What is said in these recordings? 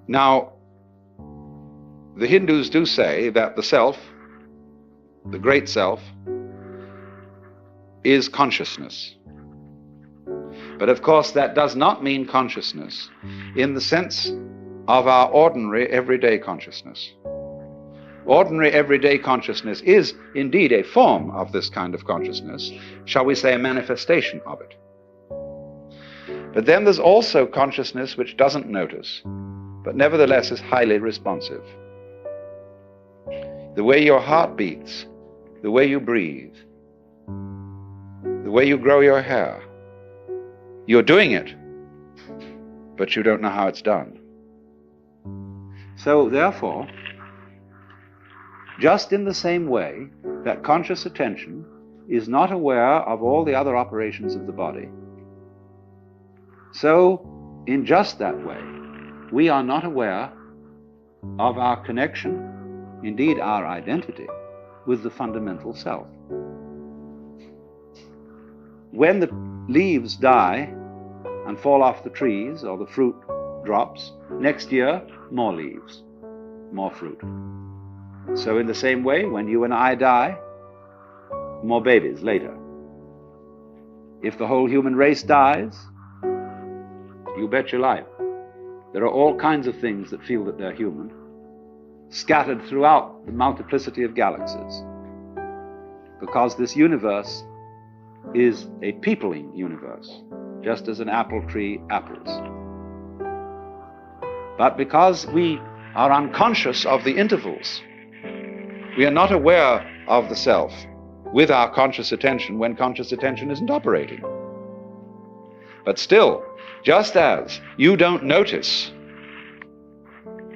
Now, the Hindus do say that the self, the great self, is consciousness. But of course that does not mean consciousness in the sense of our ordinary everyday consciousness. Ordinary everyday consciousness is indeed a form of this kind of consciousness, shall we say a manifestation of it. But then there's also consciousness which doesn't notice, but nevertheless is highly responsive. The way your heart beats, the way you breathe, the way you grow your hair, you're doing it, but you don't know how it's done. So therefore, just in the same way that conscious attention is not aware of all the other operations of the body, so in just that way, we are not aware of our connection, indeed our identity, with the fundamental self. When the leaves die and fall off the trees, or the fruit drops, next year, more leaves, more fruit. So in the same way, when you and I die, more babies later. If the whole human race dies, you bet your life, there are all kinds of things that feel that they're human, scattered throughout the multiplicity of galaxies, because this universe is a peopling universe, just as an apple tree apples. But because we are unconscious of the intervals, we are not aware of the self with our conscious attention when conscious attention isn't operating. But still, just as you don't notice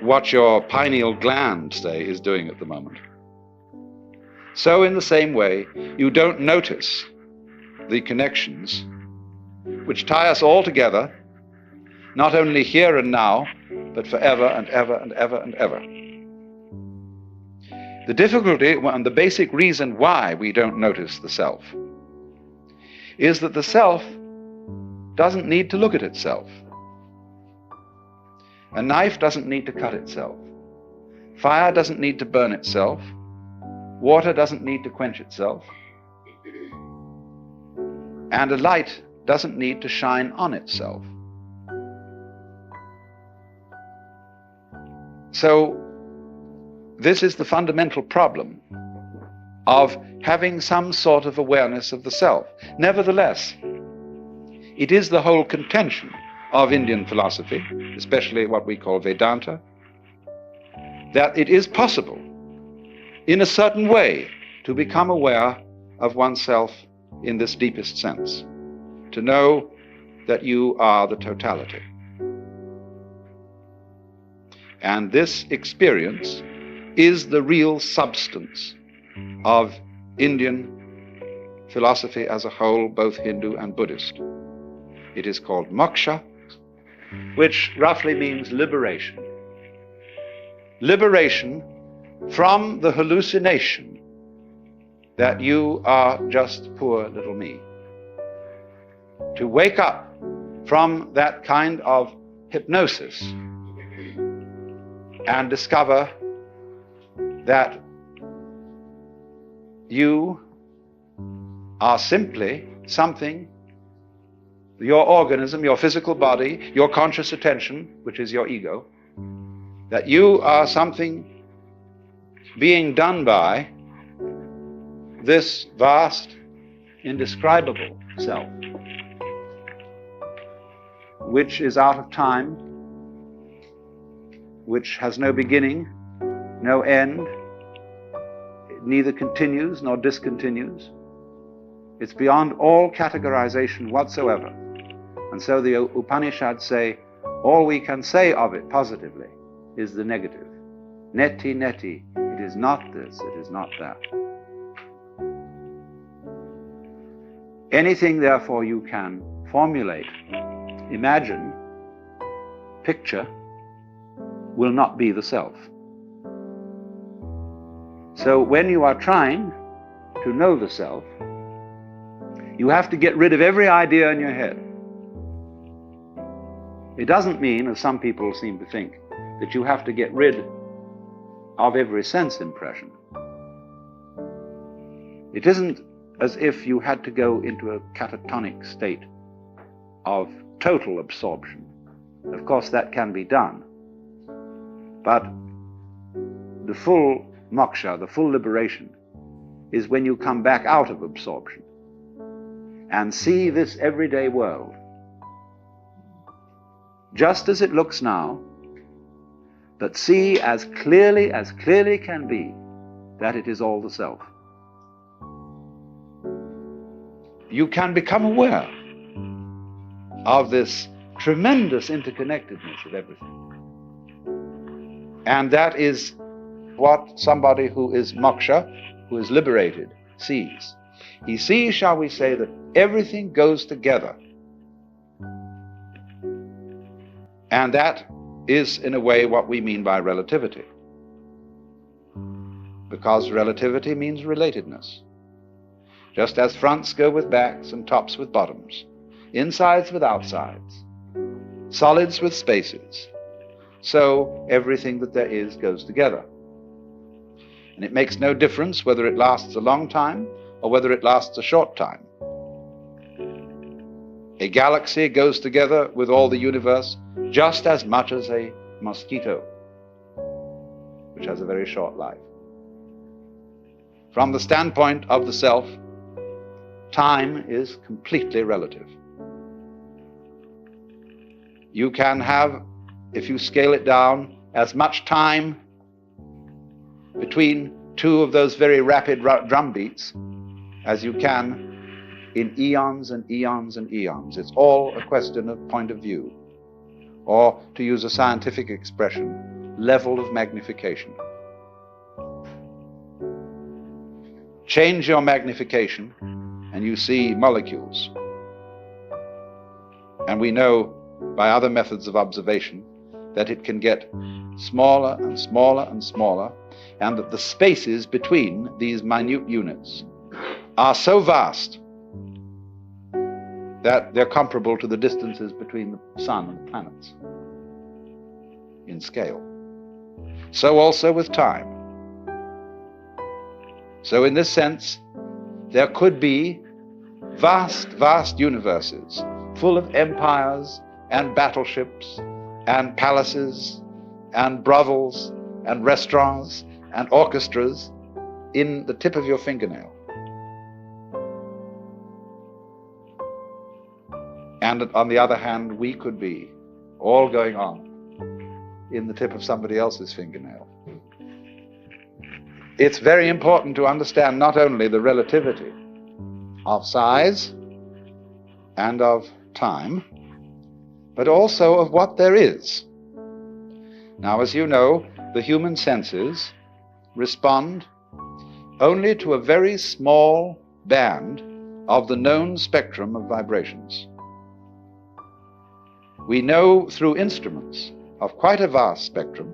what your pineal gland, say, is doing at the moment, so in the same way, you don't notice the connections which tie us all together, not only here and now, but forever and ever and ever and ever. The difficulty and the basic reason why we don't notice the self is that the self doesn't need to look at itself. A knife doesn't need to cut itself. Fire doesn't need to burn itself. Water doesn't need to quench itself. And a light doesn't need to shine on itself. So this is the fundamental problem of having some sort of awareness of the self. Nevertheless, it is the whole contention of Indian philosophy, especially what we call Vedanta, that it is possible, in a certain way, to become aware of oneself in this deepest sense, to know that you are the totality. And this experience is the real substance of Indian philosophy as a whole, both Hindu and Buddhist. It is called moksha, which roughly means liberation. Liberation from the hallucination that you are just poor little me. To wake up from that kind of hypnosis and discover that you are simply something, your organism, your physical body, your conscious attention, which is your ego, that you are something being done by this vast, indescribable self, which is out of time, which has no beginning, no end, it neither continues nor discontinues. It's beyond all categorization whatsoever. And so the Upanishads say, all we can say of it positively is the negative. Neti, neti, it is not this, it is not that. Anything, therefore, you can formulate, imagine, picture, will not be the self. So when you are trying to know the self, you have to get rid of every idea in your head. It doesn't mean, as some people seem to think, that you have to get rid of every sense impression. It isn't as if you had to go into a catatonic state of total absorption. Of course, that can be done. But the full moksha, the full liberation, is when you come back out of absorption and see this everyday world just as it looks now, but see as clearly can be that it is all the self. You can become aware of this tremendous interconnectedness of everything. And that is what somebody who is moksha, who is liberated, sees. He sees, shall we say, that everything goes together. And that is, in a way, what we mean by relativity. Because relativity means relatedness. Just as fronts go with backs and tops with bottoms, insides with outsides, solids with spaces, so everything that there is goes together. And it makes no difference whether it lasts a long time or whether it lasts a short time. A galaxy goes together with all the universe just as much as a mosquito, which has a very short life. From the standpoint of the self, time is completely relative. You can have, if you scale it down, as much time between two of those very rapid drum beats as you can in eons and eons and eons. It's all a question of point of view, or, to use a scientific expression, level of magnification. Change your magnification and you see molecules. And we know by other methods of observation that it can get smaller and smaller and smaller, and that the spaces between these minute units are so vast that they're comparable to the distances between the sun and the planets in scale. So also with time. So in this sense, there could be vast, vast universes full of empires and battleships and palaces and brothels and restaurants and orchestras in the tip of your fingernail. And on the other hand, we could be all going on in the tip of somebody else's fingernail. It's very important to understand not only the relativity of size and of time, but also of what there is. Now, as you know, the human senses respond only to a very small band of the known spectrum of vibrations. We know through instruments of quite a vast spectrum,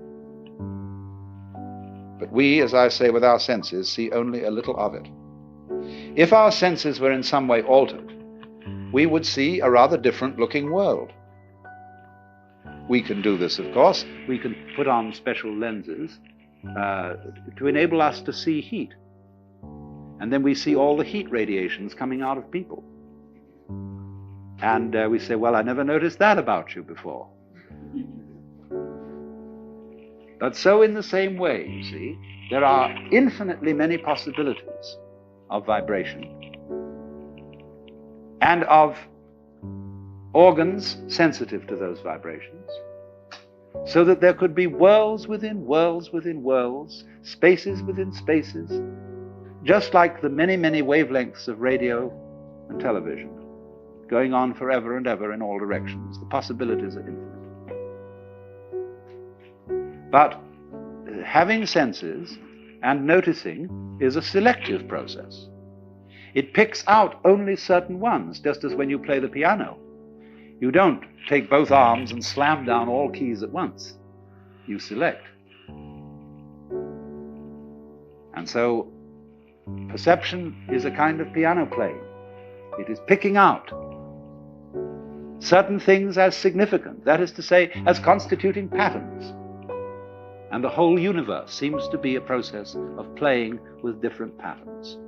but we, as I say, with our senses, see only a little of it. If our senses were in some way altered, we would see a rather different looking world. We can do this, of course. We can put on special lenses to enable us to see heat. And then we see all the heat radiations coming out of people. And we say, well, I never noticed that about you before. But so in the same way, you see, there are infinitely many possibilities of vibration and of organs sensitive to those vibrations, so that there could be worlds within worlds within worlds, spaces within spaces, just like the many, many wavelengths of radio and television, going on forever and ever in all directions. The possibilities are infinite. But having senses and noticing is a selective process. It picks out only certain ones, just as when you play the piano. You don't take both arms and slam down all keys at once. You select. And so perception is a kind of piano playing. It is picking out certain things as significant, that is to say, as constituting patterns, And the whole universe seems to be a process of playing with different patterns.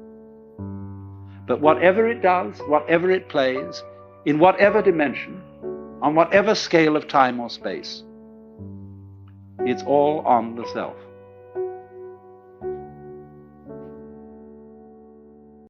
But whatever it does, whatever it plays, in whatever dimension, on whatever scale of time or space, it's all on the self.